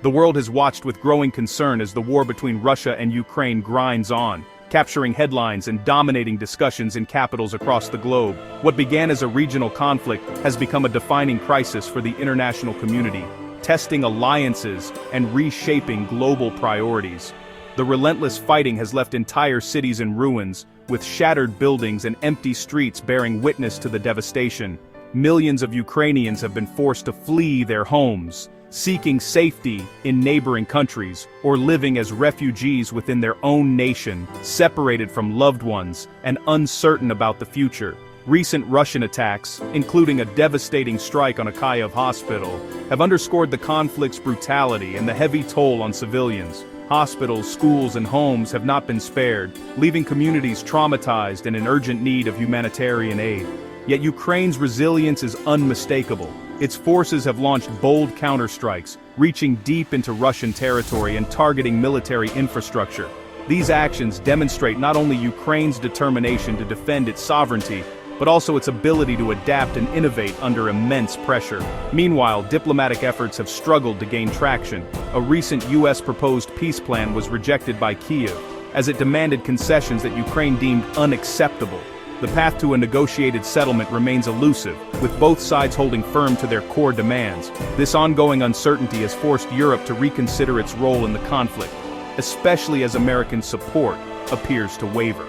The world has watched with growing concern as the war between Russia and Ukraine grinds on, capturing headlines and dominating discussions in capitals across the globe. What began as a regional conflict has become a defining crisis for the international community, testing alliances and reshaping global priorities. The relentless fighting has left entire cities in ruins, with shattered buildings and empty streets bearing witness to the devastation. Millions of Ukrainians have been forced to flee their homes, seeking safety in neighboring countries, or living as refugees within their own nation, separated from loved ones and uncertain about the future. Recent Russian attacks, including a devastating strike on a Kyiv hospital, have underscored the conflict's brutality and the heavy toll on civilians. Hospitals, schools, and homes have not been spared, leaving communities traumatized and in urgent need of humanitarian aid. Yet Ukraine's resilience is unmistakable. Its forces have launched bold counterstrikes, reaching deep into Russian territory and targeting military infrastructure. These actions demonstrate not only Ukraine's determination to defend its sovereignty, but also its ability to adapt and innovate under immense pressure. Meanwhile, diplomatic efforts have struggled to gain traction. A recent U.S. proposed peace plan was rejected by Kyiv, as it demanded concessions that Ukraine deemed unacceptable. The path to a negotiated settlement remains elusive, with both sides holding firm to their core demands. This ongoing uncertainty has forced Europe to reconsider its role in the conflict, especially as American support appears to waver.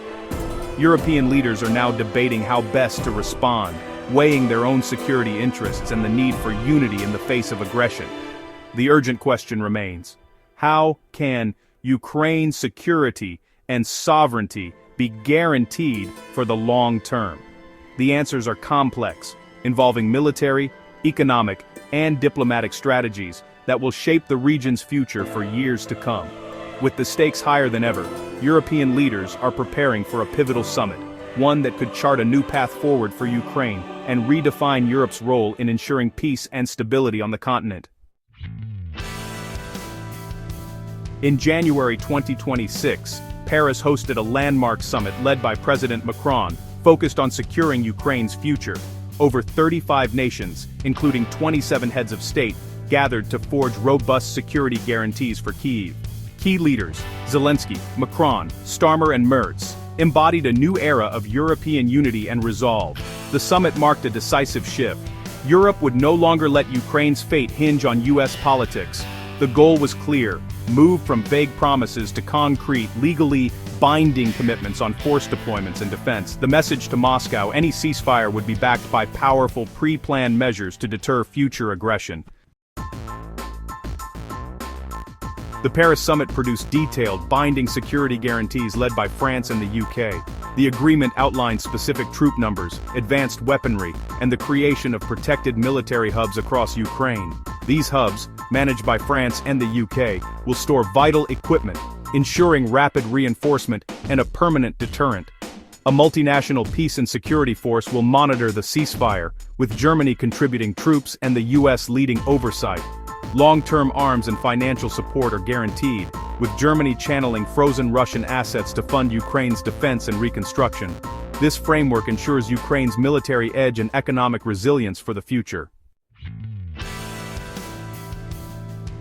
European leaders are now debating how best to respond, weighing their own security interests and the need for unity in the face of aggression. The urgent question remains: how can Ukraine's security and sovereignty be guaranteed for the long term? The answers are complex, involving military, economic, and diplomatic strategies that will shape the region's future for years to come. With the stakes higher than ever, European leaders are preparing for a pivotal summit, one that could chart a new path forward for Ukraine and redefine Europe's role in ensuring peace and stability on the continent. In January 2026, Paris hosted a landmark summit led by President Macron, focused on securing Ukraine's future. Over 35 nations, including 27 heads of state, gathered to forge robust security guarantees for Kyiv. Key leaders, Zelenskyy, Macron, Starmer and Merz, embodied a new era of European unity and resolve. The summit marked a decisive shift. Europe would no longer let Ukraine's fate hinge on U.S. politics. The goal was clear: move from vague promises to concrete, legally binding commitments on force deployments and defense. The message to Moscow: any ceasefire would be backed by powerful pre-planned measures to deter future aggression. The Paris summit produced detailed, binding security guarantees led by France and the UK. The agreement outlined specific troop numbers, advanced weaponry, and the creation of protected military hubs across Ukraine. These hubs, managed by France and the UK, will store vital equipment, ensuring rapid reinforcement and a permanent deterrent. A multinational peace and security force will monitor the ceasefire, with Germany contributing troops and the US leading oversight. Long-term arms and financial support are guaranteed, with Germany channeling frozen Russian assets to fund Ukraine's defense and reconstruction. This framework ensures Ukraine's military edge and economic resilience for the future.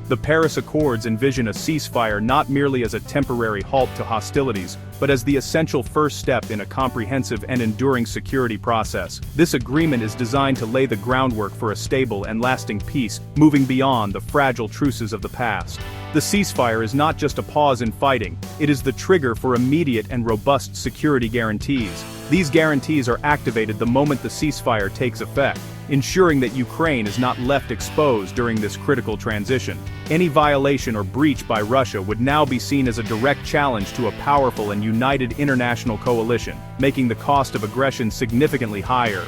The Paris Accords envision a ceasefire not merely as a temporary halt to hostilities, but as the essential first step in a comprehensive and enduring security process. This agreement is designed to lay the groundwork for a stable and lasting peace, moving beyond the fragile truces of the past. The ceasefire is not just a pause in fighting, it is the trigger for immediate and robust security guarantees. These guarantees are activated the moment the ceasefire takes effect, ensuring that Ukraine is not left exposed during this critical transition. Any violation or breach by Russia would now be seen as a direct challenge to a powerful and united international coalition, making the cost of aggression significantly higher.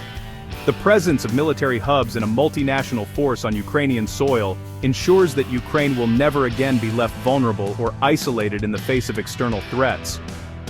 The presence of military hubs and a multinational force on Ukrainian soil ensures that Ukraine will never again be left vulnerable or isolated in the face of external threats.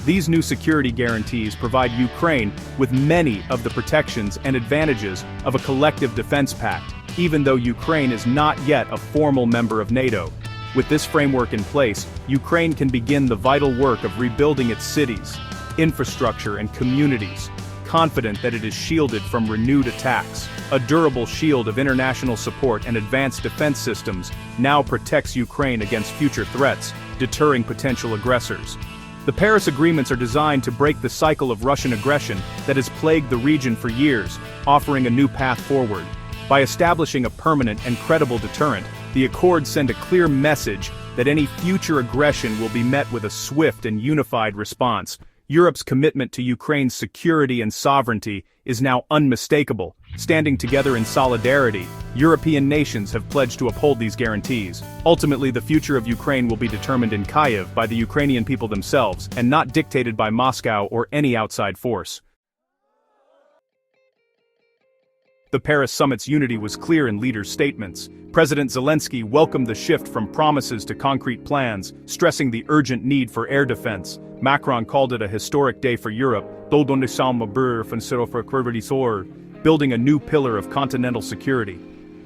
These new security guarantees provide Ukraine with many of the protections and advantages of a collective defense pact, even though Ukraine is not yet a formal member of NATO. With this framework in place, Ukraine can begin the vital work of rebuilding its cities, infrastructure, and communities, confident that it is shielded from renewed attacks. A durable shield of international support and advanced defense systems now protects Ukraine against future threats, deterring potential aggressors. The Paris agreements are designed to break the cycle of Russian aggression that has plagued the region for years, offering a new path forward. By establishing a permanent and credible deterrent, the accords send a clear message that any future aggression will be met with a swift and unified response. Europe's commitment to Ukraine's security and sovereignty is now unmistakable. Standing together in solidarity, European nations have pledged to uphold these guarantees. Ultimately, the future of Ukraine will be determined in Kyiv by the Ukrainian people themselves, and not dictated by Moscow or any outside force. The Paris summit's unity was clear in leaders' statements. President Zelenskyy welcomed the shift from promises to concrete plans, stressing the urgent need for air defense. Macron called it a historic day for Europe, building a new pillar of continental security.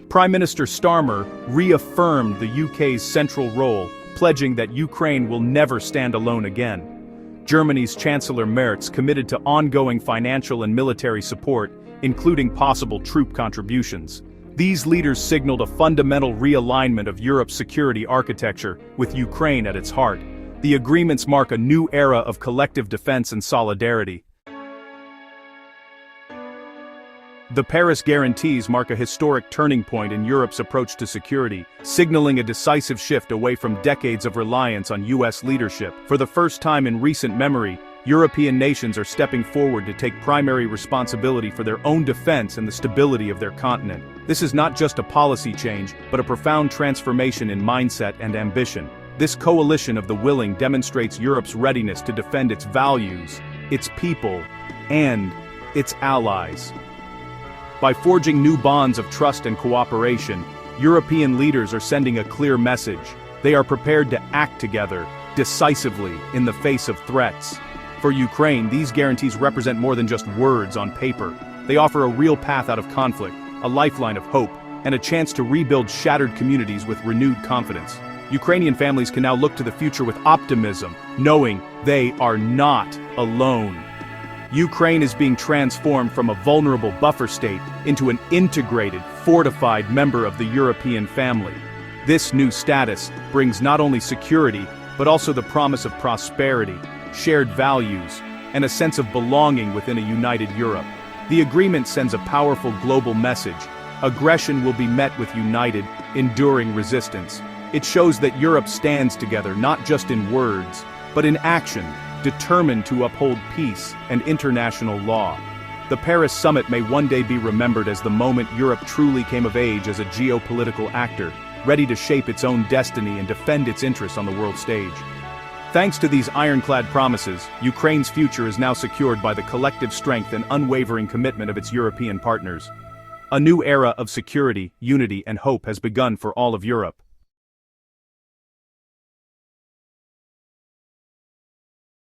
Prime Minister Starmer reaffirmed the UK's central role, pledging that Ukraine will never stand alone again. Germany's Chancellor Merz committed to ongoing financial and military support, including possible troop contributions. These leaders signaled a fundamental realignment of Europe's security architecture, with Ukraine at its heart. The agreements mark a new era of collective defense and solidarity. The Paris guarantees mark a historic turning point in Europe's approach to security, signaling a decisive shift away from decades of reliance on US leadership. For the first time in recent memory, European nations are stepping forward to take primary responsibility for their own defense and the stability of their continent. This is not just a policy change, but a profound transformation in mindset and ambition. This coalition of the willing demonstrates Europe's readiness to defend its values, its people, and its allies. By forging new bonds of trust and cooperation, European leaders are sending a clear message. They are prepared to act together, decisively, in the face of threats. For Ukraine, these guarantees represent more than just words on paper. They offer a real path out of conflict, a lifeline of hope, and a chance to rebuild shattered communities with renewed confidence. Ukrainian families can now look to the future with optimism, knowing they are not alone. Ukraine is being transformed from a vulnerable buffer state into an integrated, fortified member of the European family. This new status brings not only security, but also the promise of prosperity, shared values, and a sense of belonging within a united Europe. The agreement sends a powerful global message. Aggression will be met with united, enduring resistance. It shows that Europe stands together not just in words, but in action, determined to uphold peace and international law. The Paris summit may one day be remembered as the moment Europe truly came of age as a geopolitical actor, ready to shape its own destiny and defend its interests on the world stage. Thanks to these ironclad promises, Ukraine's future is now secured by the collective strength and unwavering commitment of its European partners. A new era of security, unity, and hope has begun for all of Europe.